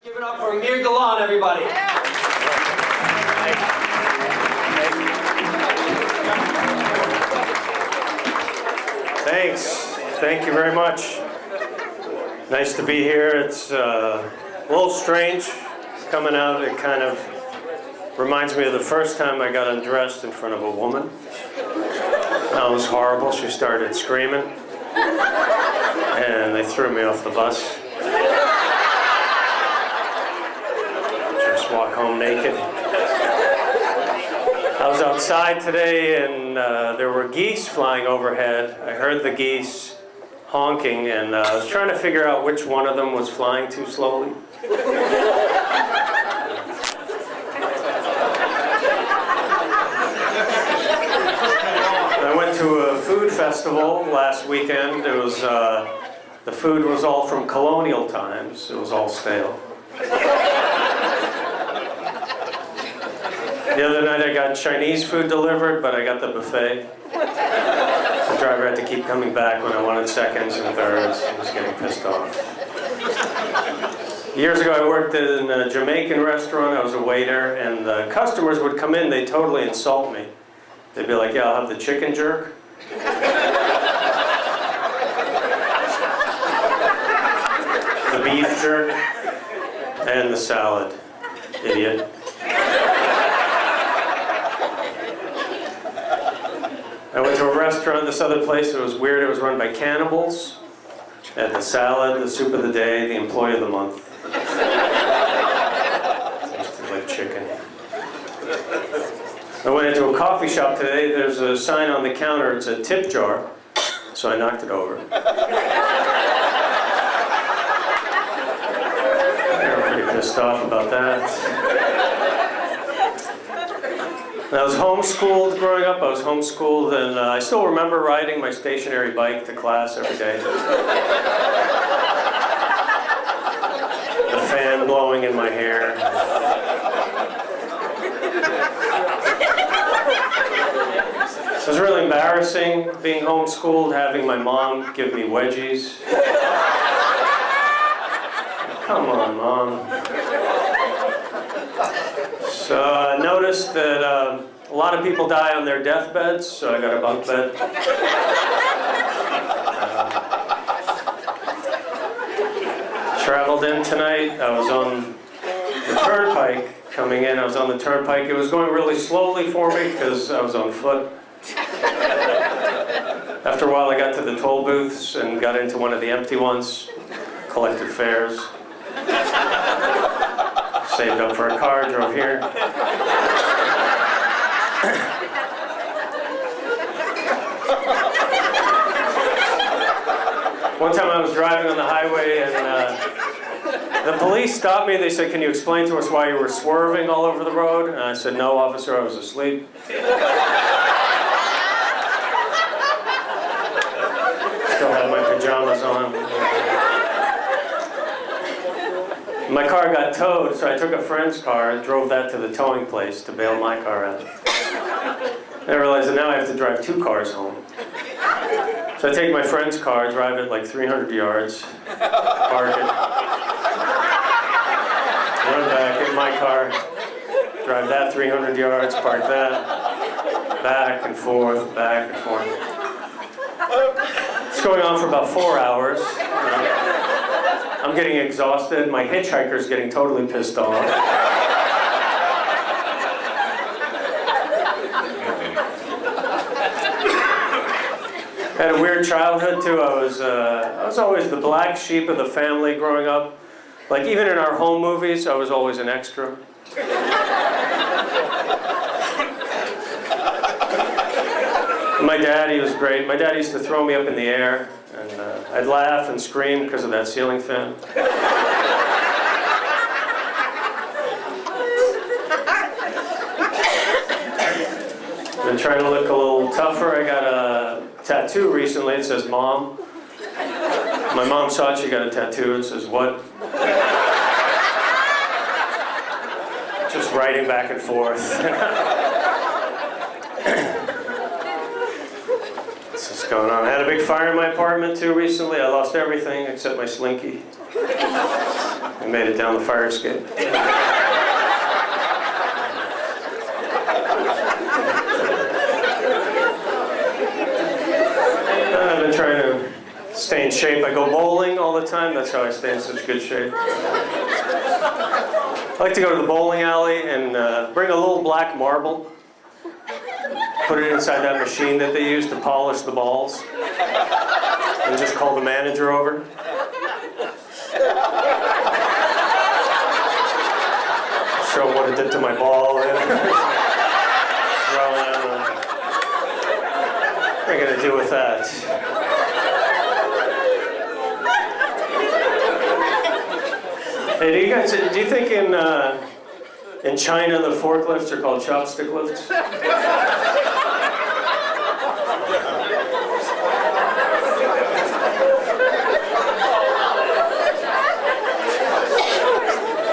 Give it up for Amir Gollan, everybody. Thanks. Thank you very much. Nice to be here. It's a little strange coming out. It kind of reminds me of the first time I got undressed in front of a woman. That was horrible. She started screaming, and they threw me off the bus. Just walk home naked. I was outside today, and there were geese flying overhead. I heard the geese honking, and I was trying to figure out which one of them was flying too slowly. I went to a food festival last weekend. It was the food was all from colonial times. It was all stale. The other night I got Chinese food delivered, but I got the buffet. The driver had to keep coming back when I wanted seconds and thirds. I was getting pissed off. Years ago I worked in a Jamaican restaurant. I was a waiter, and the customers would come in, they'd totally insult me. They'd be like, yeah, I'll have the chicken jerk. The beef jerk. And the salad. Idiot. I went to a restaurant, this other place, it was weird, it was run by cannibals. They had the salad, the soup of the day, the employee of the month. Tasted like chicken. I went into a coffee shop today, there's a sign on the counter, it's a tip jar, so I knocked it over. They were pretty pissed off about that. I was homeschooled growing up. I was homeschooled, and I still remember riding my stationary bike to class every day. The fan blowing in my hair. It was really embarrassing being homeschooled, having my mom give me wedgies. Come on, Mom. So I noticed that a lot of people die on their deathbeds, so I got a bunk bed. Traveled in tonight. I was on the turnpike coming in. I was on the turnpike. It was going really slowly for me because I was on foot. After a while I got to the toll booths and got into one of the empty ones, collected fares. Saved up for a car, drove here. One time I was driving on the highway, and the police stopped me. They said, "Can you explain to us why you were swerving all over the road?" And I said, "No, officer, I was asleep." Still had my pajamas on. My car got towed, so I took a friend's car and drove that to the towing place to bail my car out. And I realized that now I have to drive 2 cars home. So I take my friend's car, drive it like 300 yards, park it, run back, get my car, drive that 300 yards, park that, back and forth, back and forth. It's going on for about 4 hours. I'm getting exhausted. My hitchhiker's getting totally pissed off. I had a weird childhood too. I was always the black sheep of the family growing up. Like even in our home movies, I was always an extra. My dad, he was great. My dad used to throw me up in the air, and I'd laugh and scream because of that ceiling fan. Been trying to look a little tougher. I got a tattoo recently. It says "Mom." My mom saw it. She got a tattoo. It says "What?" Just writing back and forth. What's going on? I had a big fire in my apartment too recently. I lost everything except my slinky. I made it down the fire escape. I've been trying to stay in shape. I go bowling all the time. That's how I stay in such good shape. I like to go to the bowling alley and bring a little black marble, put it inside that machine that they use to polish the balls, and just call the manager over. Show him what it did to my ball. Throw it out. What am I going to do with that? Hey, do you think in China the forklifts are called chopstick lifts? I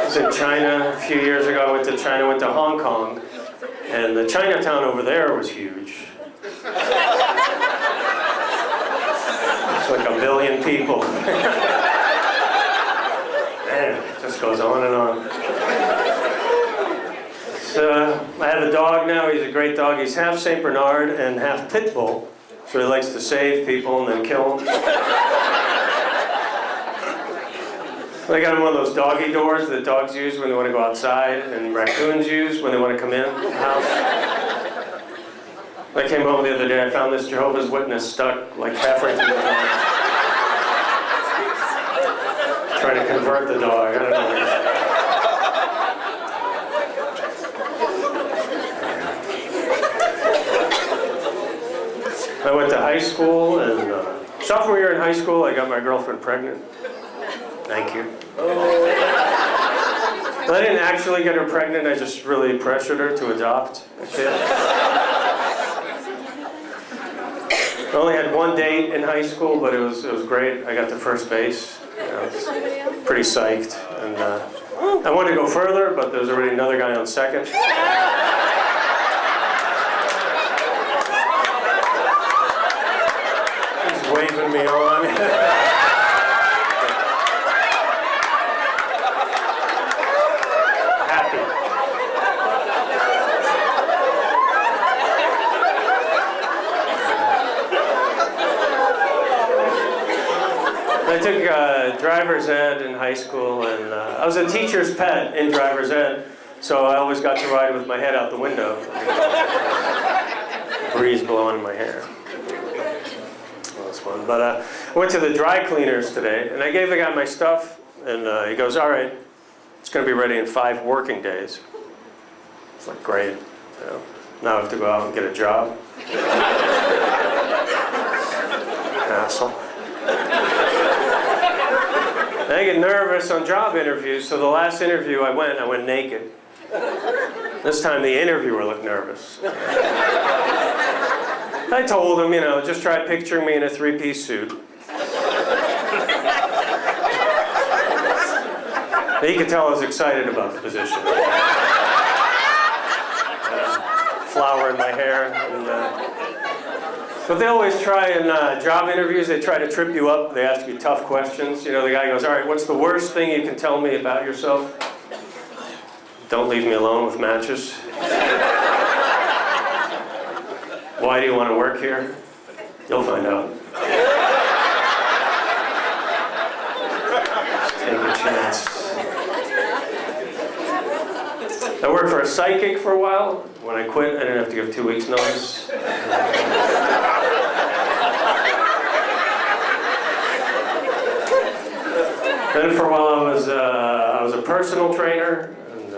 was in China a few years ago. I went to China, went to Hong Kong, and the Chinatown over there was huge. It's like 1 billion people. Man, it just goes on and on. So, I have a dog now. He's a great dog. He's half St. Bernard and half pit bull. So he likes to save people and then kill them. I got him one of those doggy doors that dogs use when they want to go outside and raccoons use when they want to come in the house. I came home the other day, I found this Jehovah's Witness stuck like halfway through the door. Trying to convert the dog, I don't know. I went to high school, and sophomore year in high school, I got my girlfriend pregnant. Thank you. But I didn't actually get her pregnant, I just really pressured her to adopt a kid. I only had one date in high school, but it was great. I got to first base. I was pretty psyched. And I wanted to go further, but there was already another guy on second. He's waving me on. I took driver's ed in high school, and I was a teacher's pet in driver's ed, so I always got to ride with my head out the window. Breeze blowing in my hair. That was fun. But I went to the dry cleaners today, and I gave the guy my stuff, and he goes, "All right, it's going to be ready in 5 working days." It's like, great. You know, now I have to go out and get a job. Hassle. I get nervous on job interviews, so the last interview I went naked. This time the interviewer looked nervous. I told him, just try picturing me in a 3-piece suit. He could tell I was excited about the position. Flower in my hair. But they always try in job interviews, they try to trip you up. They ask you tough questions. The guy goes, "All right, what's the worst thing you can tell me about yourself?" "Don't leave me alone with matches." "Why do you want to work here?" "You'll find out." Just take a chance. I worked for a psychic for a while. When I quit, I didn't have to give 2 weeks' notice. Then for a while I was a personal trainer. And,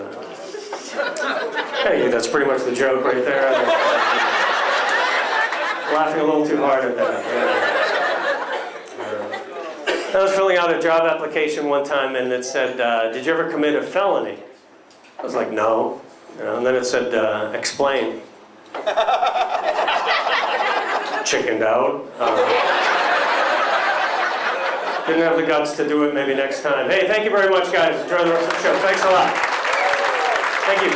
hey, that's pretty much the joke right there. Laughing a little too hard at that. I was filling out a job application one time, and it said, "Did you ever commit a felony?" I was like, "No." And then it said, "Explain." Chickened out. Didn't have the guts to do it. Maybe next time. Hey, thank you very much, guys. Enjoy the rest of the show. Thanks a lot. Thank you.